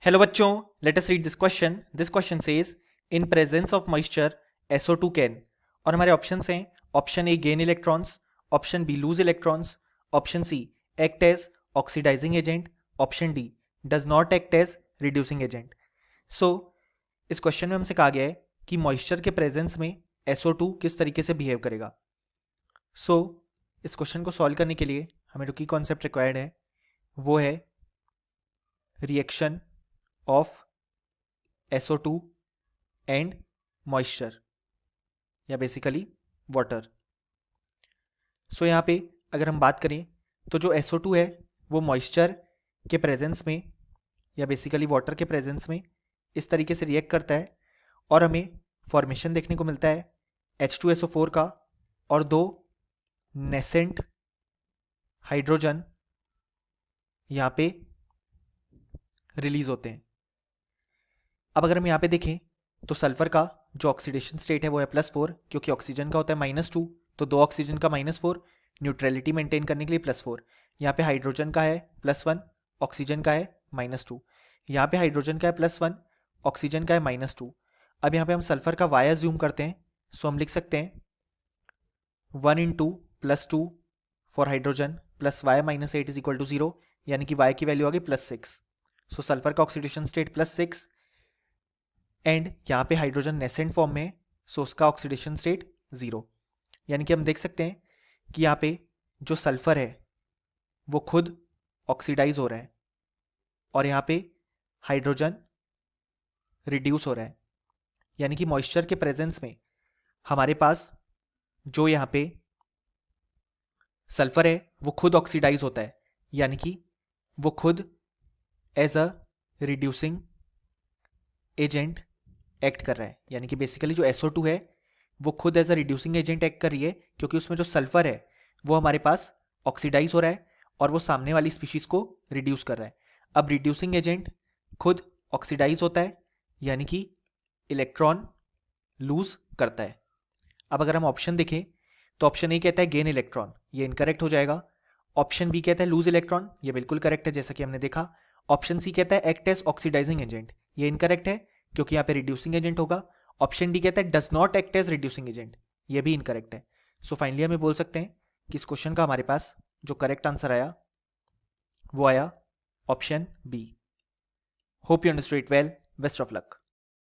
Hello बच्चों, let us read this question. This question says in presence of moisture SO2 can. और हमारे options हैं option A gain electrons, option B lose electrons, option C act as oxidising agent, option D does not act as reducing agent. So इस question में हमसे कहा गया है कि मॉइस्चर के प्रेजेंस में SO2 किस तरीके से बिहेव करेगा. सो इस क्वेश्चन को सॉल्व करने के लिए हमें जो की कॉन्सेप्ट रिक्वायर्ड है वो है reaction of SO2 and moisture या बेसिकली वाटर. सो यहाँ पे अगर हम बात करें तो जो SO2 है वो मॉइस्चर के प्रेजेंस में या बेसिकली वाटर के प्रेजेंस में इस तरीके से रिएक्ट करता है और हमें फॉर्मेशन देखने को मिलता है H2SO4 का और दो नेसेंट हाइड्रोजन यहाँ पे रिलीज होते हैं. अब अगर हम यहाँ पे देखें तो सल्फर का जो ऑक्सीडेशन स्टेट है वो है +4, क्योंकि ऑक्सीजन का होता है -2, तो दो ऑक्सीजन का -4, न्यूट्रलिटी मेंटेन करने के लिए +4. यहाँ पे हाइड्रोजन का है +1, ऑक्सीजन का है -2. यहाँ पे हाइड्रोजन का है +1, ऑक्सीजन का है -2. अब यहाँ पे हम सल्फर का Y अज्यूम करते हैं, सो हम लिख सकते हैं 1 × +2 फॉर हाइड्रोजन प्लस Y - 8 = 0, यानी कि Y की वैल्यू आ गई +6. सो सल्फर का ऑक्सीडेशन स्टेट +6 एंड यहाँ पे हाइड्रोजन नेसेंट फॉर्म में, सो उसका ऑक्सीडेशन स्टेट 0. यानी कि हम देख सकते हैं कि यहाँ पे जो सल्फर है वो खुद ऑक्सीडाइज हो रहा है और यहाँ पे हाइड्रोजन रिड्यूस हो रहा है. यानी कि मॉइस्चर के प्रेजेंस में हमारे पास जो यहाँ पे सल्फर है वो खुद ऑक्सीडाइज होता है, यानी कि वो खुद as a reducing agent act कर रहा है. यानी कि बेसिकली जो SO2 है वो खुद as a reducing agent act कर रही है, क्योंकि उसमें जो सल्फर है वो हमारे पास ऑक्सीडाइज हो रहा है और वो सामने वाली स्पीशीज को रिड्यूस कर रहा है. अब रिड्यूसिंग एजेंट खुद ऑक्सीडाइज होता है, यानी कि इलेक्ट्रॉन लूज करता है. अब अगर हम ऑप्शन देखें तो ऑप्शन ए कहता है गेन इलेक्ट्रॉन, ये इनकरेक्ट हो जाएगा. ऑप्शन बी कहता है लूज इलेक्ट्रॉन, ये बिल्कुल करेक्ट है जैसा कि हमने देखा. ऑप्शन सी कहता है एक्ट एज ऑक्सीडाइजिंग एजेंट, ये इनकरेक्ट है क्योंकि यहाँ पे रिड्यूसिंग एजेंट होगा. ऑप्शन डी कहता है does not act as reducing agent, ये भी इनकरेक्ट है. सो फाइनली हमें बोल सकते हैं कि इस क्वेश्चन का हमारे पास जो करेक्ट आंसर आया वो आया option B. Hope you understood it well. Best of luck.